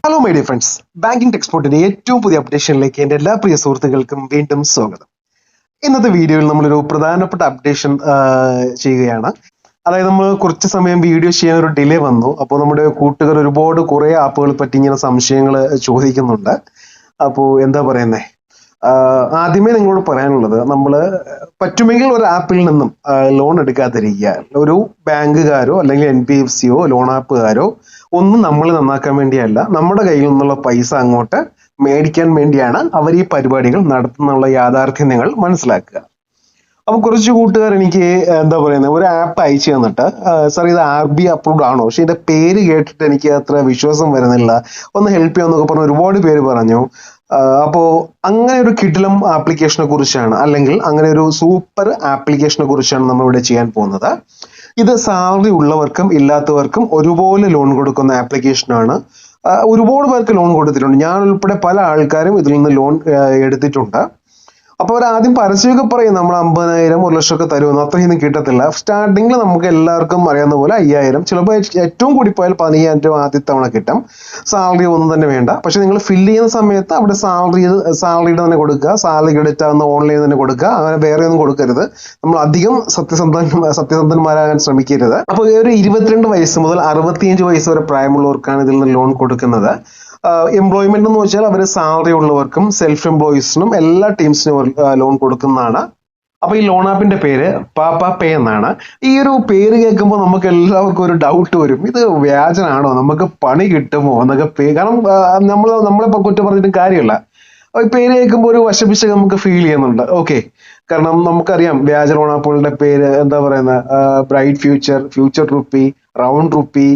Hello my dear friends, banking ടെക്സ്പോർട്ടിന്റെ ഏറ്റവും പുതിയ അപ്ഡേഷനിലേക്ക് എൻ്റെ എല്ലാ പ്രിയ സുഹൃത്തുക്കൾക്കും വീണ്ടും സ്വാഗതം. ഇന്നത്തെ വീഡിയോയിൽ നമ്മളൊരു പ്രധാനപ്പെട്ട അപ്ഡേഷൻ ചെയ്യുകയാണ്. അതായത് നമ്മൾ കുറച്ച് സമയം വീഡിയോ ചെയ്യാൻ ഒരു ഡിലേ വന്നു. അപ്പോൾ നമ്മുടെ കൂട്ടുകാർ ഒരുപാട് കുറേ ആപ്പുകളെ പറ്റി ഇങ്ങനെ സംശയങ്ങൾ ചോദിക്കുന്നുണ്ട്. അപ്പോൾ എന്താ പറയുന്നേ, ആദ്യമേ നിങ്ങളോട് പറയാനുള്ളത്, നമ്മൾ പറ്റുമെങ്കിൽ ഒരു ആപ്പിൽ നിന്നും ലോൺ എടുക്കാതിരിക്കുക. ഒരു ബാങ്കുകാരോ അല്ലെങ്കിൽ NBFCയോ ലോൺ ആപ്പുകാരോ ഒന്നും നമ്മൾ നന്നാക്കാൻ വേണ്ടിയല്ല, നമ്മുടെ കയ്യിൽ നിന്നുള്ള പൈസ അങ്ങോട്ട് മേടിക്കാൻ വേണ്ടിയാണ് അവർ ഈ പരിപാടികൾ നടത്തുന്നുള്ള യാഥാർത്ഥ്യം നിങ്ങൾ മനസ്സിലാക്കുക. അപ്പൊ കുറച്ച് കൂട്ടുകാർ എനിക്ക് എന്താ പറയുന്നത്, ഒരു ആപ്പ് അയച്ചു തന്നിട്ട്, സാർ ഇത് RBI അപ്രൂവ്ഡ് ആണോ, പക്ഷെ ഇതിന്റെ പേര് കേട്ടിട്ട് എനിക്ക് അത്ര വിശ്വാസം വരുന്നില്ല, ഒന്ന് ഹെൽപ്പ് ചെയ്യാന്നൊക്കെ പറഞ്ഞ് ഒരുപാട് പേര് പറഞ്ഞു. അപ്പോ അങ്ങനെ ഒരു കിടിലം ആപ്ലിക്കേഷനെ കുറിച്ചാണ്, അല്ലെങ്കിൽ അങ്ങനെ ഒരു സൂപ്പർ ആപ്ലിക്കേഷനെ കുറിച്ചാണ് നമ്മൾ ഇവിടെ ചെയ്യാൻ പോകുന്നത്. ഇത് സാലറി ഉള്ളവർക്കും ഇല്ലാത്തവർക്കും ഒരുപോലെ ലോൺ കൊടുക്കുന്ന ആപ്ലിക്കേഷനാണ്. ഒരുപാട് പേർക്ക് ലോൺ കൊടുത്തിട്ടുണ്ട്. ഞാൻ ഉൾപ്പെടെ പല ആൾക്കാരും ഇതിൽ നിന്ന് ലോൺ എടുത്തിട്ടുണ്ട്. അപ്പൊ അവർ ആദ്യം പരസ്യമൊക്കെ പറയും നമ്മൾ 50,000 1 ലക്ഷമൊക്കെ തരുമെന്ന്. അത്രയൊന്നും കിട്ടത്തില്ല. സ്റ്റാർട്ടിങ്ങിൽ നമുക്ക് എല്ലാവർക്കും അറിയാവുന്ന പോലെ 5,000, ചിലപ്പോൾ ഏറ്റവും കൂടി പോയാൽ 15,000 ആദ്യത്തെ തവണ കിട്ടും. സാലറി ഒന്നും തന്നെ വേണ്ട. പക്ഷെ നിങ്ങൾ ഫില്ല് ചെയ്യുന്ന സമയത്ത് അവിടെ സാലറിയുടെ തന്നെ കൊടുക്കുക, സാലറി ക്രെഡിറ്റ് ആവുന്ന ഓൺലൈൻ തന്നെ കൊടുക്കുക, അങ്ങനെ വേറെ ഒന്നും കൊടുക്കരുത്. നമ്മൾ അധികം സത്യസന്ധന്മാരാകാൻ ശ്രമിക്കരുത്. അപ്പൊ ഒരു 22 വയസ്സ് മുതൽ 65 വയസ്സ് വരെ പ്രായമുള്ളവർക്കാണ് ഇതിൽ നിന്ന് ലോൺ കൊടുക്കുന്നത്. എംപ്ലോയ്മെന്റ് എന്ന് വെച്ചാൽ അവർ സാലറി ഉള്ളവർക്കും സെൽഫ് എംപ്ലോയീസിനും എല്ലാ ടീംസിനും ലോൺ കൊടുക്കുന്നതാണ്. അപ്പൊ ഈ ലോൺ ആപ്പിന്റെ പേര് പാപ്പാ പേ എന്നാണ്. ഈ ഒരു പേര് കേൾക്കുമ്പോൾ നമുക്ക് എല്ലാവർക്കും ഒരു ഡൗട്ട് വരും, ഇത് വ്യാജനാണോ, നമുക്ക് പണി കിട്ടുമോ എന്നൊക്കെ. കാരണം നമ്മളെ കുറ്റം പറഞ്ഞിട്ട് കാര്യമില്ല. ഈ പേര് കേൾക്കുമ്പോൾ ഒരു വശപിശ നമുക്ക് ഫീൽ ചെയ്യുന്നുണ്ട്. ഓക്കെ, കാരണം നമുക്കറിയാം വ്യാജ ലോൺ ആപ്പുകളുടെ പേര് എന്താ പറയുന്നത്, bright future, future rupee, round rupee,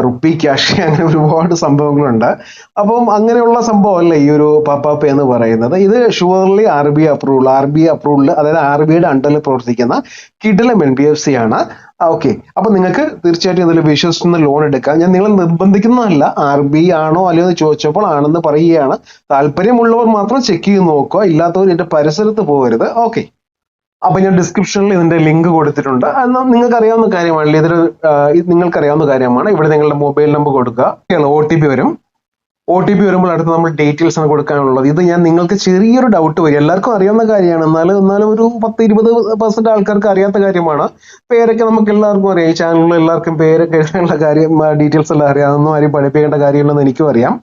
rupee cash, അങ്ങനെ ഒരുപാട് സംഭവങ്ങളുണ്ട്. അപ്പം അങ്ങനെയുള്ള സംഭവം അല്ല ഈ ഒരു പാപ്പാ പേ എന്ന് പറയുന്നത്. ഇത് ഷുവർലി RBI അപ്രൂവ്ഡ്, അതായത് RBIയുടെ അണ്ടറിൽ പ്രവർത്തിക്കുന്ന കിടിലം NBFC ആണ്. ഓക്കെ, അപ്പൊ നിങ്ങൾക്ക് തീർച്ചയായിട്ടും ഇതിൽ വിശ്വസിക്കുന്ന ലോൺ എടുക്കാം. ഞാൻ നിങ്ങളെ നിർബന്ധിക്കുന്നതല്ല. RBI ആണോ അല്ലയോ എന്ന് ചോദിച്ചപ്പോൾ ആണെന്ന് പറയുകയാണ്. താല്പര്യമുള്ളവർ മാത്രം ചെക്ക് ചെയ്ത് നോക്കുക, ഇല്ലാത്തവർ ഇതിന്റെ പരിസരത്ത് പോകരുത്. ഓക്കെ, അപ്പൊ ഞാൻ ഡിസ്ക്രിപ്ഷനിൽ ഇതിന്റെ ലിങ്ക് കൊടുത്തിട്ടുണ്ട്. എന്നാൽ നിങ്ങൾക്ക് അറിയാവുന്ന കാര്യമാണല്ലോ, ഇത് നിങ്ങൾക്ക് അറിയാവുന്ന കാര്യമാണ്. ഇവിടെ നിങ്ങളുടെ മൊബൈൽ നമ്പർ കൊടുക്കുക, OTP വരും. OTP വരുമ്പോൾ അടുത്ത് നമ്മൾ ഡീറ്റെയിൽസ് ആണ് കൊടുക്കാനുള്ളത്. ഇത് ഞാൻ നിങ്ങൾക്ക് ചെറിയൊരു ഡൗട്ട് വരും, എല്ലാവർക്കും അറിയാവുന്ന കാര്യമാണ്, എന്നാലും ഒരു 10-20% ആൾക്കാർക്ക് അറിയാത്ത കാര്യമാണ്. പേരൊക്കെ നമുക്ക് എല്ലാവർക്കും അറിയാം, ഈ ചാനലിൽ എല്ലാവർക്കും പേരൊക്കെ എഴുതാനുള്ള കാര്യം, ഡീറ്റെയിൽസ് എല്ലാം അറിയാം. അതൊന്നും ആരും പഠിപ്പിക്കേണ്ട കാര്യമില്ലെന്ന് എനിക്കും അറിയാം.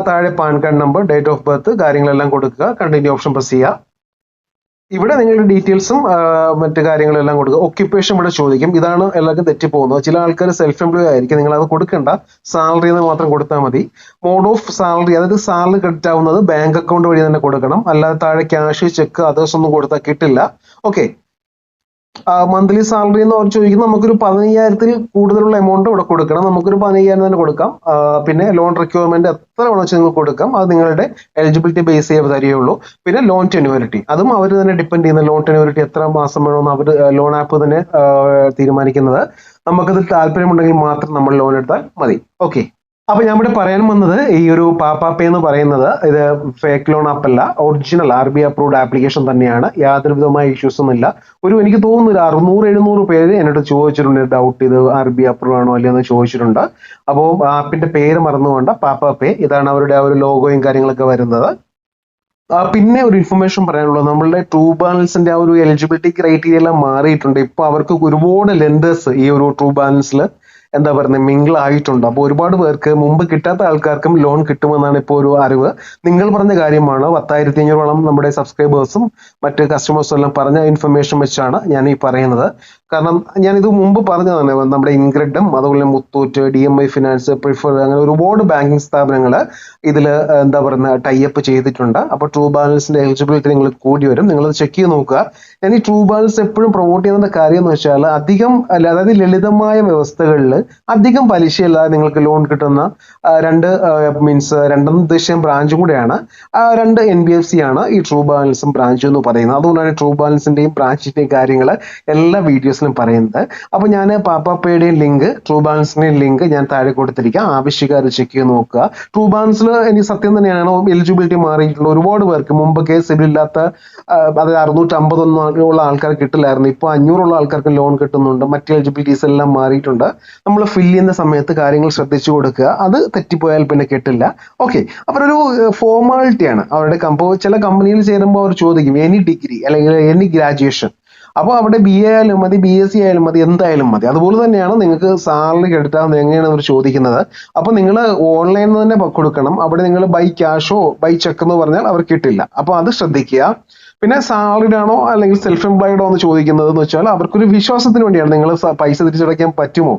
താഴെ pan card number, date of birth, കാര്യങ്ങളെല്ലാം കൊടുക്കുക, കണ്ടിന്യൂ ഓപ്ഷൻ പ്രസ് ചെയ്യുക. ഇവിടെ നിങ്ങളുടെ ഡീറ്റെയിൽസും മറ്റു കാര്യങ്ങളെല്ലാം കൊടുക്കുക. ഒക്യുപ്പേഷൻ ഇവിടെ ചോദിക്കും, ഇതാണ് എല്ലാവർക്കും തെറ്റിപ്പോകുന്നത്. ചില ആൾക്കാർ സെൽഫ് എംപ്ലോയ് ആയിരിക്കും, നിങ്ങൾ അത് കൊടുക്കണ്ട, സാലറി എന്ന് മാത്രം കൊടുത്താൽ മതി. മോഡ് ഓഫ് സാലറി, അതായത് സാലറി ക്രെഡിറ്റ് ആവുന്നത് ബാങ്ക് അക്കൗണ്ട് വഴി തന്നെ കൊടുക്കണം, അല്ലാതെ താഴെ ക്യാഷ്, ചെക്ക്, അതേഴ്സ് ഒന്നും കൊടുത്താൽ കിട്ടില്ല. ഓക്കെ, മന്ത്ലി സാലറി എന്ന് ചോദിക്കുന്നത് നമുക്കൊരു 15,000-ൽ കൂടുതലുള്ള എമൗണ്ട് ഇവിടെ കൊടുക്കണം. നമുക്കൊരു 15,000 തന്നെ കൊടുക്കാം. പിന്നെ ലോൺ റിക്വയർമെന്റ് എത്ര വേണമെന്ന് വെച്ചാൽ നിങ്ങൾക്ക് കൊടുക്കാം, അത് നിങ്ങളുടെ എലിജിബിലിറ്റി ബേസ് ചെയ്ത് തരികയുള്ളൂ. പിന്നെ ലോൺ ടെന്യൂരിറ്റി, അതും അവർ തന്നെ ഡിപ്പെൻഡ് ചെയ്യുന്ന, ലോൺ ടെന്യൂരിറ്റി എത്ര മാസം വേണമെന്ന് അവർ ലോൺ ആപ്പ് തന്നെ തീരുമാനിക്കുന്നത്. നമുക്കത് താല്പര്യമുണ്ടെങ്കിൽ മാത്രം നമ്മൾ ലോൺ എടുത്താൽ മതി. ഓക്കെ, അപ്പൊ ഞാൻ ഇവിടെ പറയാൻ വന്നത്, ഈ ഒരു പാപ്പാ പേ എന്ന് പറയുന്നത് ഇത് ഫേക്ക് ലോൺ ആപ്പ് അല്ല, ഒറിജിനൽ RBI അപ്രൂവ്ഡ് ആപ്ലിക്കേഷൻ തന്നെയാണ്. യാതൊരു വിധമായ ഇഷ്യൂസ് ഒന്നും ഇല്ല. എനിക്ക് തോന്നുന്നു 600-700 പേര് എന്നോട് ചോദിച്ചിട്ടുണ്ട് ഡൗട്ട്, ഇത് RBI അപ്രൂവ് ആണോ അല്ലയോ എന്ന് ചോദിച്ചിട്ടുണ്ട്. അപ്പോൾ ആപ്പിന്റെ പേര് മറന്നുകൊണ്ട് പാപ്പാ പേ, ഇതാണ് അവരുടെ ആ ഒരു ലോഗോയും കാര്യങ്ങളൊക്കെ വരുന്നത്. പിന്നെ ഒരു ഇൻഫർമേഷൻ പറയാനുള്ളത്, നമ്മളുടെ ട്രൂ ബാലൻസിന്റെ ആ ഒരു എലിജിബിലിറ്റി ക്രൈറ്റീരിയ എല്ലാം മാറിയിട്ടുണ്ട്. ഇപ്പൊ അവർക്ക് ഒരുപാട് ലെൻഡേഴ്സ് ഈ ഒരു ട്രൂ ബാലൻസിൽ എന്താ പറയുന്നത് മിങ്കിൾ ആയിട്ടുണ്ട്. അപ്പോൾ ഒരുപാട് പേർക്ക്, മുമ്പ് കിട്ടാത്ത ആൾക്കാർക്കും ലോൺ കിട്ടുമെന്നാണ് ഇപ്പോൾ ഒരു അറിവ്. നിങ്ങൾ പറഞ്ഞ കാര്യമാണ്. 10,500-ഓളം നമ്മുടെ സബ്സ്ക്രൈബേഴ്സും മറ്റ് കസ്റ്റമേഴ്സും എല്ലാം പറഞ്ഞ ഇൻഫർമേഷൻ വെച്ചാണ് ഞാൻ ഈ പറയുന്നത്. കാരണം ഞാൻ ഇത് മുമ്പ് പറഞ്ഞതാണ്, നമ്മുടെ ഇൻഗ്രിഡും അതുപോലെ മുത്തൂറ്റ്, DMI ഫിനാൻസ്, പ്രിഫർ, അങ്ങനെ ഒരുപാട് ബാങ്കിങ് സ്ഥാപനങ്ങൾ ഇതിൽ എന്താ പറയുക ടൈപ്പ് ചെയ്തിട്ടുണ്ട്. അപ്പോൾ ട്രൂ ബാലൻസിന്റെ എലിജിബിലിറ്റി നിങ്ങൾ കൂടി വരും, നിങ്ങളത് ചെക്ക് ചെയ്ത് നോക്കുക. ഞാൻ ഈ ട്രൂ ബാലൻസ് എപ്പോഴും പ്രൊമോട്ട് ചെയ്യുന്ന കാര്യം എന്ന് വെച്ചാൽ, അതായത് ലളിതമായ വ്യവസ്ഥകളിൽ അധികം പലിശയില്ലാതെ നിങ്ങൾക്ക് ലോൺ കിട്ടുന്ന രണ്ടെന്ന് ഉദ്ദേശം ബ്രാഞ്ചും കൂടെയാണ്. 2 NBFC ആണ് ഈ ട്രൂ ബാലൻസും ബ്രാഞ്ചും എന്ന് പറയുന്നത്. അതുകൊണ്ടാണ് ട്രൂ ബാലൻസിന്റെയും ബ്രാഞ്ചിന്റെയും കാര്യങ്ങൾ എല്ലാ വീഡിയോസിലും ഡീറ്റെയിൽസിലും പറയുന്നത്. അപ്പോൾ ഞാൻ പാപ്പാപ്പയുടെയും ലിങ്ക് ട്രൂ ബാലൻസിന്റെയും ലിങ്ക് ഞാൻ താഴെ കൊടുത്തിരിക്കാം. ആവശ്യക്കാർ ചെക്ക് ചെയ്ത് നോക്കുക. ട്രൂ ബാലൻസിൽ എനിക്ക് സത്യം തന്നെയാണ് എലിജിബിലിറ്റി മാറിയിട്ടുള്ള ഒരുപാട് പേർക്ക് മുമ്പൊക്കെ സിബിൽ ഇല്ലാത്ത അതായത് 650 ഉള്ള ആൾക്കാർ കിട്ടില്ലായിരുന്നു. ഇപ്പോൾ 500 ഉള്ള ആൾക്കാർക്ക് ലോൺ കിട്ടുന്നുണ്ട്. മറ്റ് എലിജിബിലിറ്റീസ് എല്ലാം മാറിയിട്ടുണ്ട്. നമ്മൾ ഫില്ല് ചെയ്യുന്ന സമയത്ത് കാര്യങ്ങൾ ശ്രദ്ധിച്ചു കൊടുക്കുക. അത് തെറ്റിപ്പോയാൽ പിന്നെ കിട്ടില്ല. ഓക്കെ, അപ്പോൾ ഒരു ഫോർമാലിറ്റിയാണ് അവരുടെ ചില കമ്പനിയിൽ ചേരുമ്പോൾ അവർ ചോദിക്കും എനി ഡിഗ്രി അല്ലെങ്കിൽ എനി ഗ്രാജുവേഷൻ. അപ്പോൾ അവിടെ BA ആയാലും മതി, BSc ആയാലും മതി, എന്തായാലും മതി. അതുപോലെ തന്നെയാണ് നിങ്ങൾക്ക് സാലറി ക്രെഡിറ്റ് ആവുന്നത് എങ്ങനെയാണ് അവർ ചോദിക്കുന്നത്. അപ്പോൾ നിങ്ങൾ ഓൺലൈനിൽ തന്നെ കൊടുക്കണം. അവിടെ നിങ്ങൾ ബൈ ക്യാഷോ ബൈ ചെക്ക് എന്ന് പറഞ്ഞാൽ അവർ കിട്ടില്ല. അപ്പോൾ അത് ശ്രദ്ധിക്കുക. പിന്നെ സാലറിഡ് ആണോ അല്ലെങ്കിൽ സെൽഫ് എംപ്ലോയിഡോ എന്ന് ചോദിക്കുന്നത് എന്ന് വെച്ചാൽ അവർക്കൊരു വിശ്വാസത്തിന് വേണ്ടിയാണ്. നിങ്ങൾ പൈസ തിരിച്ചടയ്ക്കാൻ പറ്റുമോ,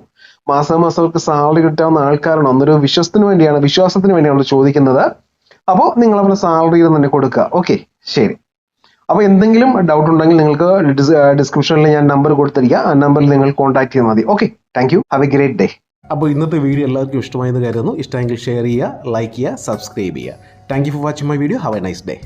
മാസം അവർക്ക് സാലറി കിട്ടാവുന്ന ആൾക്കാരാണോ എന്നൊരു വിശ്വാസത്തിന് വേണ്ടിയാണ് ചോദിക്കുന്നത്. അപ്പോൾ നിങ്ങൾ അവരുടെ സാലറി തന്നെ കൊടുക്കുക. ഓക്കെ, ശരി. അപ്പോൾ എന്തെങ്കിലും ഡൗട്ട് ഉണ്ടെങ്കിൽ നിങ്ങൾക്ക് ഡിസ്ക്രിപ്ഷനിൽ ഞാൻ നമ്പർ കൊടുത്തിരിക്കുക. ആ നമ്പറിൽ നിങ്ങൾ കോൺടാക്ട് ചെയ്താൽ മതി. Okay, thank you. Have A great day. അപ്പോൾ ഇന്നത്തെ വീഡിയോ എല്ലാവർക്കും ഇഷ്ടമായെന്ന് കരുതുന്നു. ഇഷ്ടമെങ്കിൽ ഷെയർ ചെയ്യുക, ലൈക്ക് ചെയ്യുക, സബ്സ്ക്രൈബ് ചെയ്യുക. Thank you for watching my video. Have A nice day.